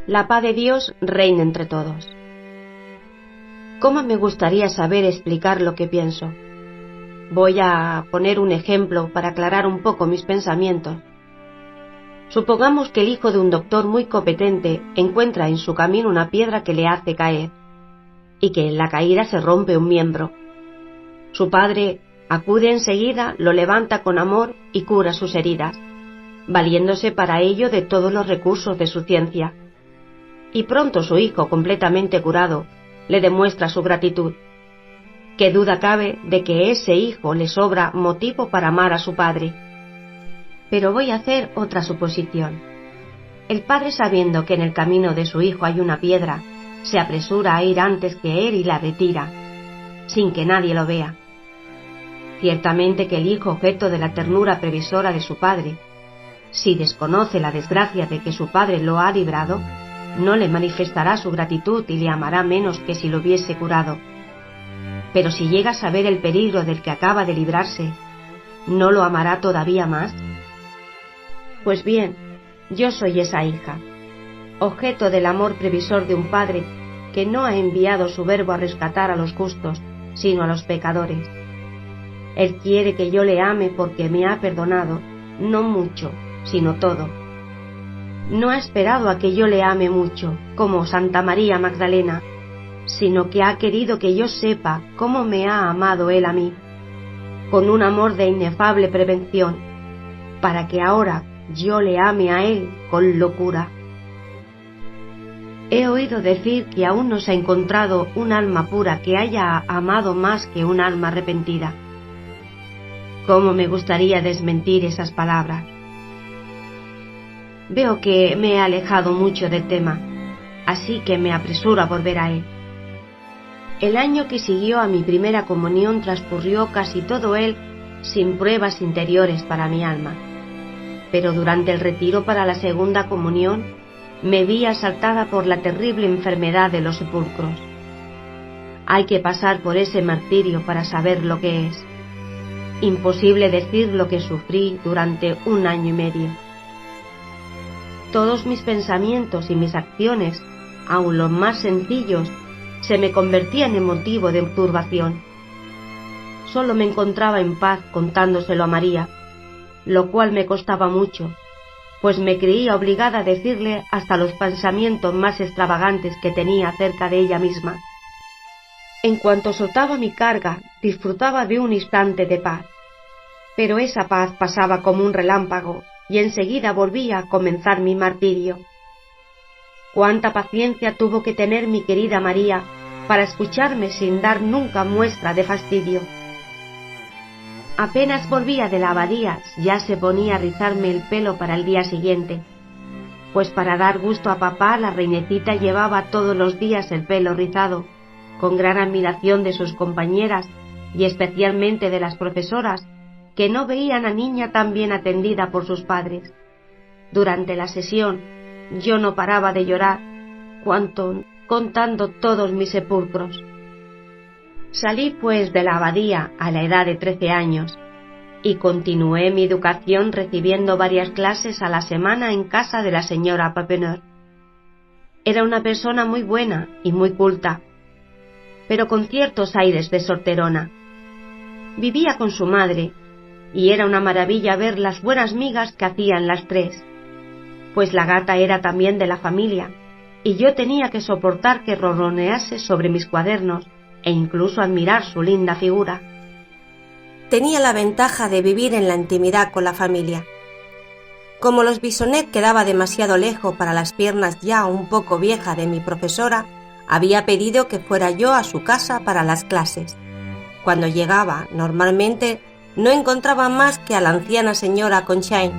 La paz de Dios reina entre todos. ¿Cómo me gustaría saber explicar lo que pienso? Voy a poner un ejemplo para aclarar un poco mis pensamientos. Supongamos que el hijo de un doctor muy competente encuentra en su camino una piedra que le hace caer, y que en la caída se rompe un miembro. Su padre acude enseguida, lo levanta con amor y cura sus heridas, valiéndose para ello de todos los recursos de su ciencia. Y pronto su hijo, completamente curado, le demuestra su gratitud. ¿Qué duda cabe de que ese hijo le sobra motivo para amar a su padre? Pero voy a hacer otra suposición. El padre, sabiendo que en el camino de su hijo hay una piedra, se apresura a ir antes que él y la retira, sin que nadie lo vea. Ciertamente que el hijo, objeto de la ternura previsora de su padre, si desconoce la desgracia de que su padre lo ha librado, no le manifestará su gratitud y le amará menos que si lo hubiese curado. Pero si llega a saber el peligro del que acaba de librarse, ¿no lo amará todavía más? Pues bien, yo soy esa hija, objeto del amor previsor de un padre que no ha enviado su verbo a rescatar a los justos, sino a los pecadores. Él quiere que yo le ame porque me ha perdonado, no mucho, sino todo. No ha esperado a que yo le ame mucho, como Santa María Magdalena, sino que ha querido que yo sepa cómo me ha amado él a mí, con un amor de inefable prevención, para que ahora yo le ame a él con locura. He oído decir que aún no se ha encontrado un alma pura que haya amado más que un alma arrepentida. ¿Cómo me gustaría desmentir esas palabras? Veo que me he alejado mucho del tema, así que me apresuro a volver a él. El año que siguió a mi primera comunión transcurrió casi todo él sin pruebas interiores para mi alma. Pero durante el retiro para la segunda comunión me vi asaltada por la terrible enfermedad de los sepulcros. Hay que pasar por ese martirio para saber lo que es. Imposible decir lo que sufrí durante 1 año y medio. Todos mis pensamientos y mis acciones, aun los más sencillos, se me convertían en motivo de turbación. Solo me encontraba en paz contándoselo a María, lo cual me costaba mucho, pues me creía obligada a decirle hasta los pensamientos más extravagantes que tenía acerca de ella misma. En cuanto soltaba mi carga, disfrutaba de un instante de paz, pero esa paz pasaba como un relámpago y enseguida volvía a comenzar mi martirio. Cuánta paciencia tuvo que tener mi querida María para escucharme sin dar nunca muestra de fastidio. Apenas volvía de la abadía, ya se ponía a rizarme el pelo para el día siguiente, pues para dar gusto a papá la reinecita llevaba todos los días el pelo rizado, con gran admiración de sus compañeras y especialmente de las profesoras, que no veían a niña tan bien atendida por sus padres. Durante la sesión yo no paraba de llorar, contando todos mis sepulcros. Salí pues de la abadía a la edad de 13 años y continué mi educación recibiendo varias clases a la semana en casa de la señora Papeneur. Era una persona muy buena y muy culta, pero con ciertos aires de solterona. Vivía con su madre y era una maravilla ver las buenas migas que hacían las tres, pues la gata era también de la familia y yo tenía que soportar que ronronease sobre mis cuadernos e incluso admirar su linda figura. Tenía la ventaja de vivir en la intimidad con la familia. Como los Bisonet quedaba demasiado lejos para las piernas ya un poco viejas de mi profesora, había pedido que fuera yo a su casa para las clases. Cuando llegaba, normalmente no encontraba más que a la anciana señora Conchain,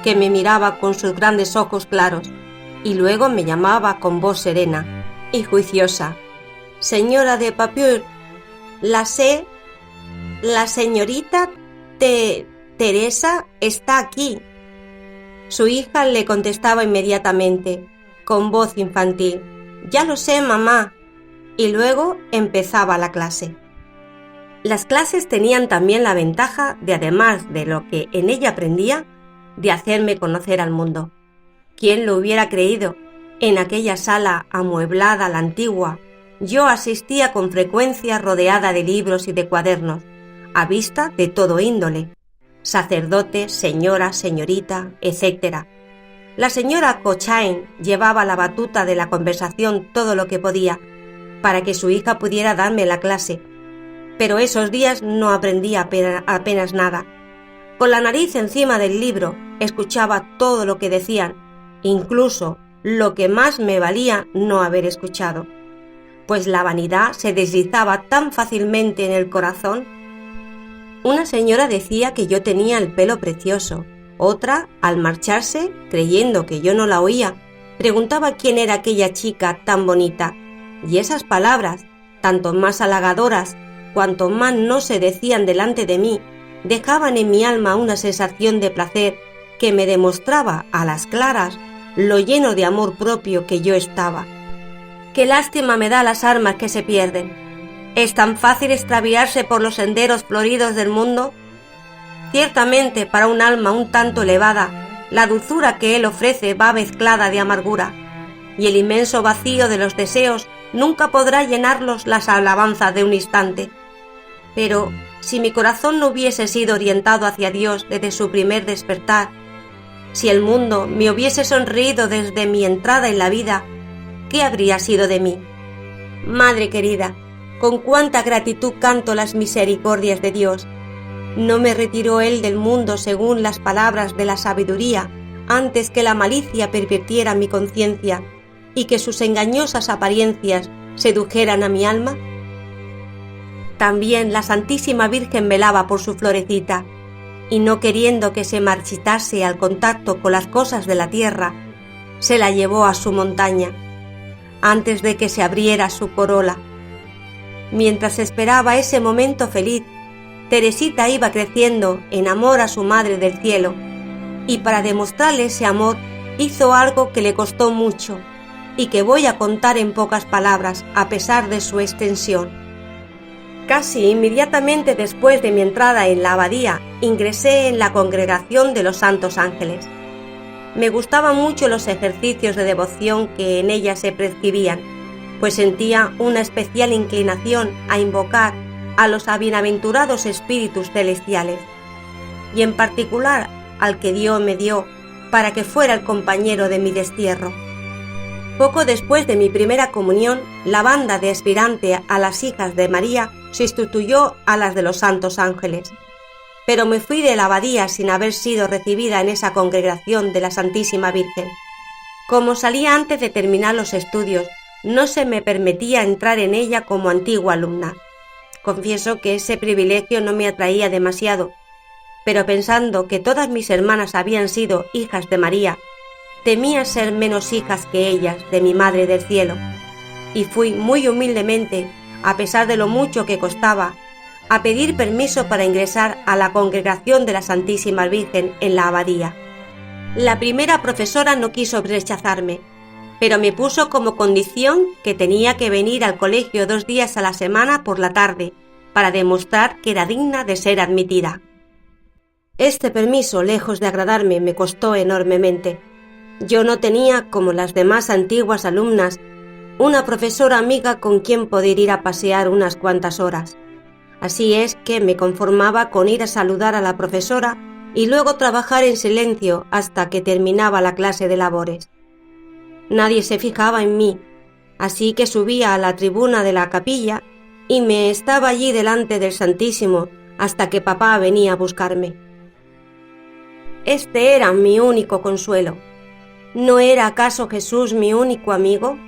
que me miraba con sus grandes ojos claros, y luego me llamaba con voz serena y juiciosa: «Señora de Papier, la señorita Teresa está aquí». Su hija le contestaba inmediatamente, con voz infantil: «Ya lo sé, mamá», y luego empezaba la clase. Las clases tenían también la ventaja de, además de lo que en ella aprendía, de hacerme conocer al mundo. ¿Quién lo hubiera creído? En aquella sala amueblada a la antigua, yo asistía con frecuencia rodeada de libros y de cuadernos, a vista de todo índole, sacerdote, señora, señorita, etc. La señora Cocchain llevaba la batuta de la conversación todo lo que podía, para que su hija pudiera darme la clase, pero esos días no aprendía apenas nada. Con la nariz encima del libro, escuchaba todo lo que decían, incluso lo que más me valía no haber escuchado, pues la vanidad se deslizaba tan fácilmente en el corazón. Una señora decía que yo tenía el pelo precioso, otra, al marcharse, creyendo que yo no la oía, preguntaba quién era aquella chica tan bonita, y esas palabras, tanto más halagadoras cuanto más no se decían delante de mí, dejaban en mi alma una sensación de placer que me demostraba a las claras lo lleno de amor propio que yo estaba. Qué lástima me da las almas que se pierden. ¿Es tan fácil extraviarse por los senderos floridos del mundo? Ciertamente, para un alma un tanto elevada, la dulzura que él ofrece va mezclada de amargura, y el inmenso vacío de los deseos nunca podrá llenarlos las alabanzas de un instante. Pero, si mi corazón no hubiese sido orientado hacia Dios desde su primer despertar, si el mundo me hubiese sonreído desde mi entrada en la vida, ¿qué habría sido de mí? Madre querida, con cuánta gratitud canto las misericordias de Dios. No me retiró Él del mundo según las palabras de la sabiduría, antes que la malicia pervirtiera mi conciencia y que sus engañosas apariencias sedujeran a mi alma. También la Santísima Virgen velaba por su florecita, y no queriendo que se marchitase al contacto con las cosas de la tierra, se la llevó a su montaña, antes de que se abriera su corola. Mientras esperaba ese momento feliz, Teresita iba creciendo en amor a su Madre del Cielo, y para demostrarle ese amor hizo algo que le costó mucho, y que voy a contar en pocas palabras a pesar de su extensión. Casi inmediatamente después de mi entrada en la abadía, ingresé en la congregación de los Santos Ángeles. Me gustaban mucho los ejercicios de devoción que en ella se prescribían, pues sentía una especial inclinación a invocar a los bienaventurados espíritus celestiales, y en particular al que Dios me dio para que fuera el compañero de mi destierro. Poco después de mi primera comunión, la banda de aspirante a las hijas de María sustituyó a las de los Santos Ángeles, pero me fui de la abadía sin haber sido recibida en esa congregación de la Santísima Virgen. Como salía antes de terminar los estudios, no se me permitía entrar en ella como antigua alumna. Confieso que ese privilegio no me atraía demasiado, pero pensando que todas mis hermanas habían sido hijas de María, temía ser menos hijas que ellas de mi Madre del Cielo, y fui muy humildemente, a pesar de lo mucho que costaba, a pedir permiso para ingresar a la congregación de la Santísima Virgen en la abadía. La primera profesora no quiso rechazarme, pero me puso como condición que tenía que venir al colegio 2 días a la semana por la tarde, para demostrar que era digna de ser admitida. Este permiso, lejos de agradarme, me costó enormemente. Yo no tenía, como las demás antiguas alumnas, una profesora amiga con quien poder ir a pasear unas cuantas horas. Así es que me conformaba con ir a saludar a la profesora y luego trabajar en silencio hasta que terminaba la clase de labores. Nadie se fijaba en mí, así que subía a la tribuna de la capilla y me estaba allí delante del Santísimo hasta que papá venía a buscarme. Este era mi único consuelo. ¿No era acaso Jesús mi único amigo?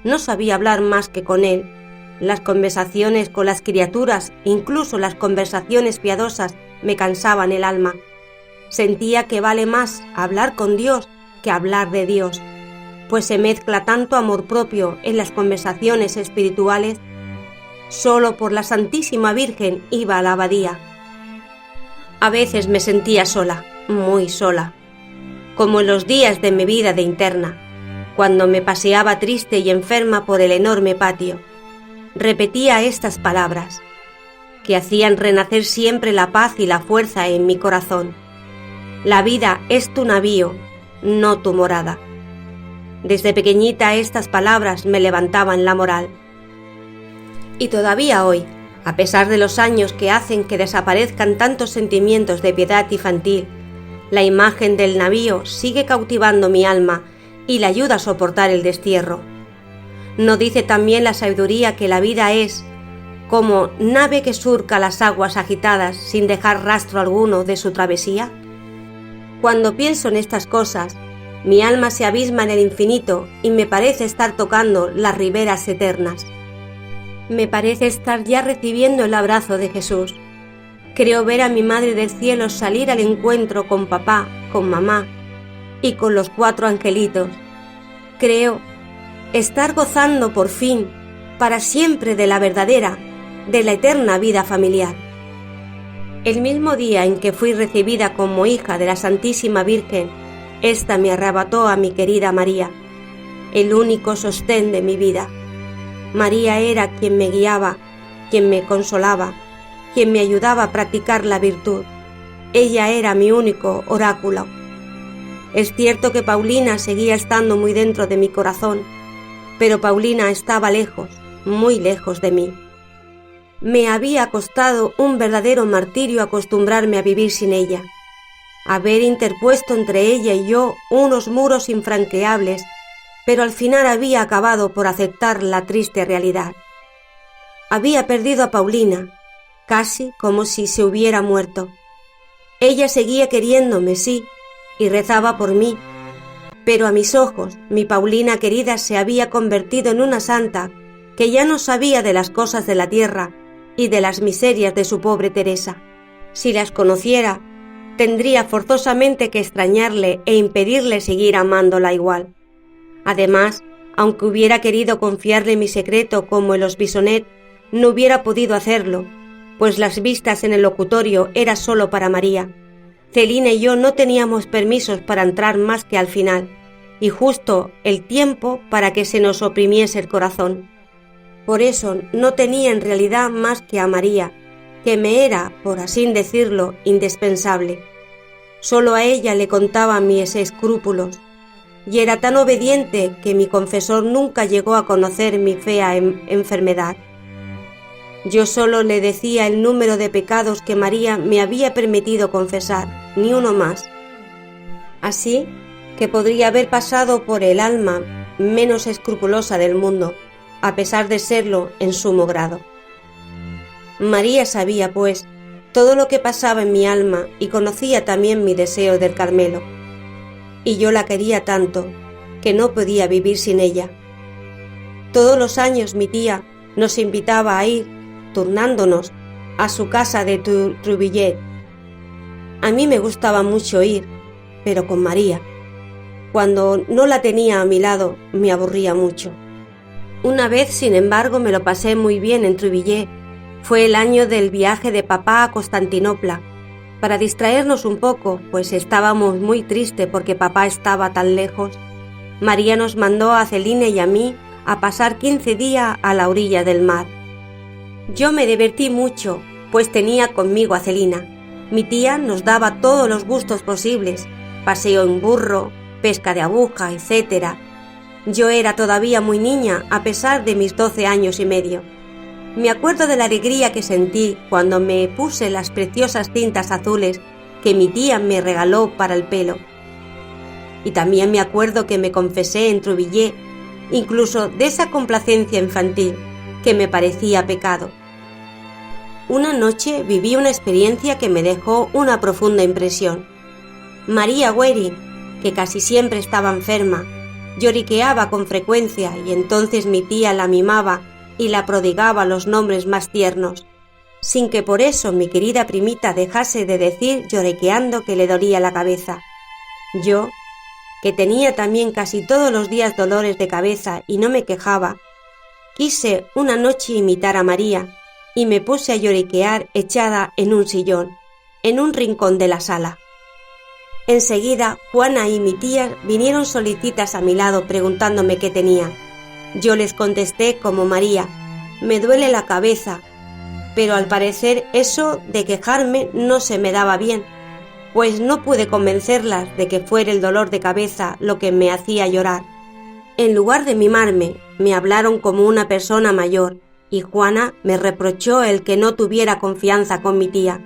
No sabía hablar más que con él. Las conversaciones con las criaturas, incluso las conversaciones piadosas, me cansaban el alma. Sentía que vale más hablar con Dios que hablar de Dios, pues se mezcla tanto amor propio en las conversaciones espirituales. Solo por la Santísima Virgen iba a la abadía. A veces me sentía sola, muy sola, como en los días de mi vida de interna, cuando me paseaba triste y enferma por el enorme patio. Repetía estas palabras, que hacían renacer siempre la paz y la fuerza en mi corazón. La vida es tu navío, no tu morada. Desde pequeñita estas palabras me levantaban la moral. Y todavía hoy, a pesar de los años que hacen que desaparezcan tantos sentimientos de piedad infantil, la imagen del navío sigue cautivando mi alma y la ayuda a soportar el destierro. ¿No dice también la sabiduría que la vida es como nave que surca las aguas agitadas sin dejar rastro alguno de su travesía? Cuando pienso en estas cosas, mi alma se abisma en el infinito y me parece estar tocando las riberas eternas. Me parece estar ya recibiendo el abrazo de Jesús. Creo ver a mi Madre del Cielo salir al encuentro con papá, con mamá y con los 4 angelitos. Creo estar gozando por fin, para siempre, de la verdadera, de la eterna vida familiar. El mismo día en que fui recibida como hija de la Santísima Virgen, ésta me arrebató a mi querida María, el único sostén de mi vida. María era quien me guiaba, quien me consolaba, quien me ayudaba a practicar la virtud. Ella era mi único oráculo. Es cierto que Paulina seguía estando muy dentro de mi corazón, pero Paulina estaba lejos, muy lejos de mí. Me había costado un verdadero martirio acostumbrarme a vivir sin ella, haber interpuesto entre ella y yo unos muros infranqueables, pero al final había acabado por aceptar la triste realidad. Había perdido a Paulina, casi como si se hubiera muerto. Ella seguía queriéndome, sí, y rezaba por mí, pero a mis ojos mi Paulina querida se había convertido en una santa que ya no sabía de las cosas de la tierra y de las miserias de su pobre Teresa. Si las conociera, tendría forzosamente que extrañarle e impedirle seguir amándola igual. Además, aunque hubiera querido confiarle mi secreto como en los Bisonet, no hubiera podido hacerlo, pues las vistas en el locutorio era solo para María. Celina y yo no teníamos permisos para entrar más que al final, y justo el tiempo para que se nos oprimiese el corazón. Por eso no tenía en realidad más que a María, que me era, por así decirlo, indispensable. Solo a ella le contaba mis escrúpulos, y era tan obediente que mi confesor nunca llegó a conocer mi fea enfermedad. Yo solo le decía el número de pecados que María me había permitido confesar, ni uno más. Así que podría haber pasado por el alma menos escrupulosa del mundo, a pesar de serlo en sumo grado. María sabía, pues, todo lo que pasaba en mi alma y conocía también mi deseo del Carmelo. Y yo la quería tanto que no podía vivir sin ella. Todos los años mi tía nos invitaba a ir, turnándonos, a su casa de Truvillet. A mí me gustaba mucho ir, pero con María. Cuando no la tenía a mi lado, me aburría mucho. Una vez, sin embargo, me lo pasé muy bien en Truvillet. Fue el año del viaje de papá a Constantinopla. Para distraernos un poco, pues estábamos muy tristes porque papá estaba tan lejos, María nos mandó a Celine y a mí a pasar 15 días a la orilla del mar. Yo me divertí mucho, pues tenía conmigo a Celina. Mi tía nos daba todos los gustos posibles, paseo en burro, pesca de aguja, etc. Yo era todavía muy niña a pesar de mis 12 años y medio. Me acuerdo de la alegría que sentí cuando me puse las preciosas cintas azules que mi tía me regaló para el pelo. Y también me acuerdo que me confesé en Truvillet, incluso de esa complacencia infantil que me parecía pecado. Una noche viví una experiencia que me dejó una profunda impresión. María Gueri, que casi siempre estaba enferma, lloriqueaba con frecuencia y entonces mi tía la mimaba y la prodigaba los nombres más tiernos, sin que por eso mi querida primita dejase de decir lloriqueando que le dolía la cabeza. Yo, que tenía también casi todos los días dolores de cabeza y no me quejaba, quise una noche imitar a María y me puse a lloriquear echada en un sillón, en un rincón de la sala. Enseguida Juana y mi tía vinieron solicitas a mi lado preguntándome qué tenía. Yo les contesté como María: me duele la cabeza, pero al parecer eso de quejarme no se me daba bien, pues no pude convencerlas de que fuera el dolor de cabeza lo que me hacía llorar. En lugar de mimarme, me hablaron como una persona mayor, y Juana me reprochó el que no tuviera confianza con mi tía,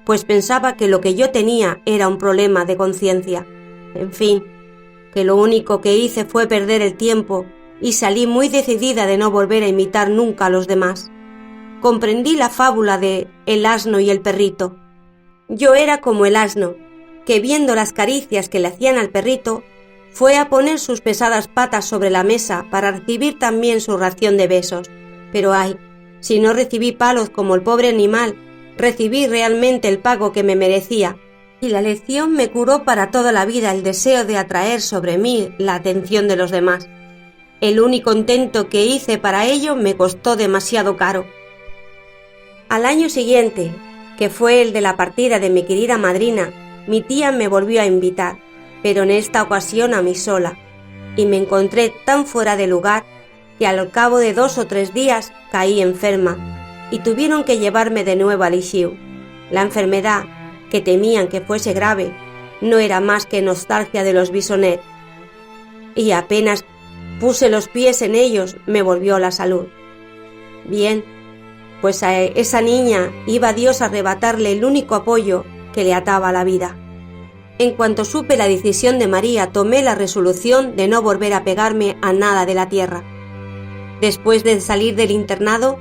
pues pensaba que lo que yo tenía era un problema de conciencia. En fin, que lo único que hice fue perder el tiempo y salí muy decidida de no volver a imitar nunca a los demás. Comprendí la fábula de el asno y el perrito. Yo era como el asno, que viendo las caricias que le hacían al perrito, fue a poner sus pesadas patas sobre la mesa para recibir también su ración de besos. Pero ay, si no recibí palos como el pobre animal, recibí realmente el pago que me merecía, y la lección me curó para toda la vida el deseo de atraer sobre mí la atención de los demás. El único intento que hice para ello me costó demasiado caro. Al año siguiente, que fue el de la partida de mi querida madrina, mi tía me volvió a invitar, pero en esta ocasión a mí sola, y me encontré tan fuera de lugar que al cabo de 2 o 3 días caí enferma y tuvieron que llevarme de nuevo a Lisieux. La enfermedad, que temían que fuese grave, no era más que nostalgia de los Bisonnet, y apenas puse los pies en ellos me volvió la salud. Bien, pues a esa niña iba Dios a arrebatarle el único apoyo que le ataba a la vida. En cuanto supe la decisión de María, tomé la resolución de no volver a pegarme a nada de la tierra. Después de salir del internado,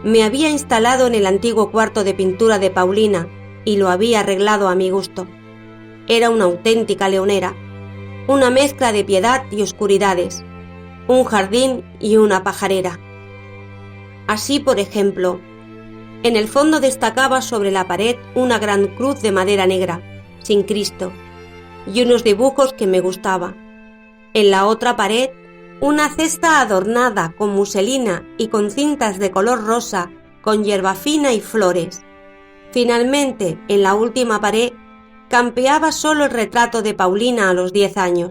me había instalado en el antiguo cuarto de pintura de Paulina y lo había arreglado a mi gusto. Era una auténtica leonera, una mezcla de piedad y oscuridades, un jardín y una pajarera. Así, por ejemplo, en el fondo destacaba sobre la pared una gran cruz de madera negra, sin Cristo, y unos dibujos que me gustaba. En la otra pared, una cesta adornada con muselina y con cintas de color rosa, con hierba fina y flores. Finalmente, en la última pared, campeaba solo el retrato de Paulina a los 10 años.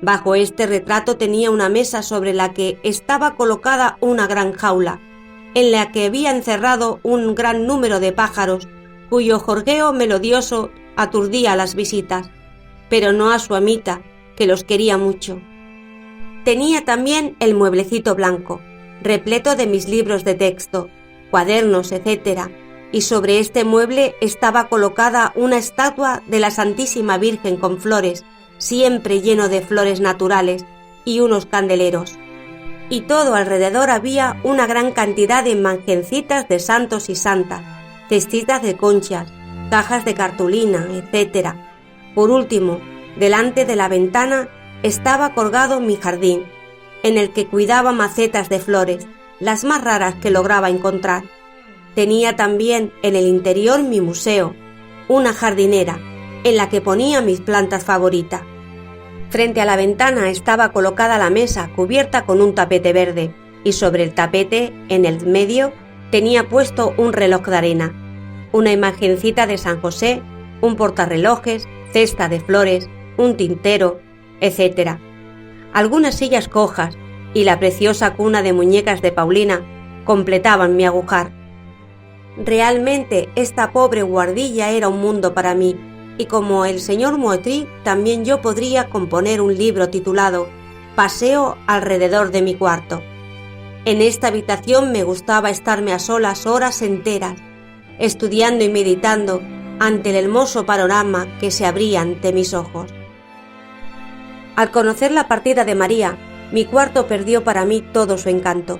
Bajo este retrato tenía una mesa sobre la que estaba colocada una gran jaula, en la que había encerrado un gran número de pájaros, cuyo jorgueo melodioso aturdía a las visitas, pero no a su amita, que los quería mucho. Tenía también el mueblecito blanco, repleto de mis libros de texto, cuadernos, etc., y sobre este mueble estaba colocada una estatua de la Santísima Virgen con flores, siempre lleno de flores naturales, y unos candeleros. Y todo alrededor había una gran cantidad de imagencitas de santos y santas, cestitas de conchas, cajas de cartulina, etc. Por último, delante de la ventana estaba colgado mi jardín, en el que cuidaba macetas de flores, las más raras que lograba encontrar. Tenía también en el interior mi museo, una jardinera, en la que ponía mis plantas favoritas. Frente a la ventana estaba colocada la mesa cubierta con un tapete verde, y sobre el tapete, en el medio, tenía puesto un reloj de arena, una imagencita de San José, un portarrelojes, cesta de flores, un tintero, etc. Algunas sillas cojas y la preciosa cuna de muñecas de Paulina completaban mi agujar. Realmente esta pobre guardilla era un mundo para mí, y como el señor Moetry, también yo podría componer un libro titulado Paseo alrededor de mi cuarto. En esta habitación me gustaba estarme a solas horas enteras, estudiando y meditando ante el hermoso panorama que se abría ante mis ojos. Al conocer la partida de María, mi cuarto perdió para mí todo su encanto.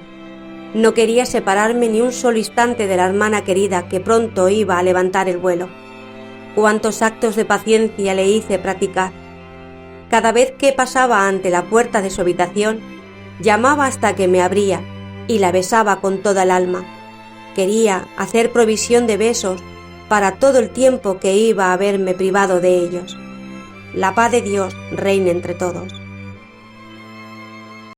No quería separarme ni un solo instante de la hermana querida que pronto iba a levantar el vuelo. Cuántos actos de paciencia le hice practicar. Cada vez que pasaba ante la puerta de su habitación, llamaba hasta que me abría y la besaba con toda el alma. Quería hacer provisión de besos para todo el tiempo que iba a haberme privado de ellos. La paz de Dios reine entre todos.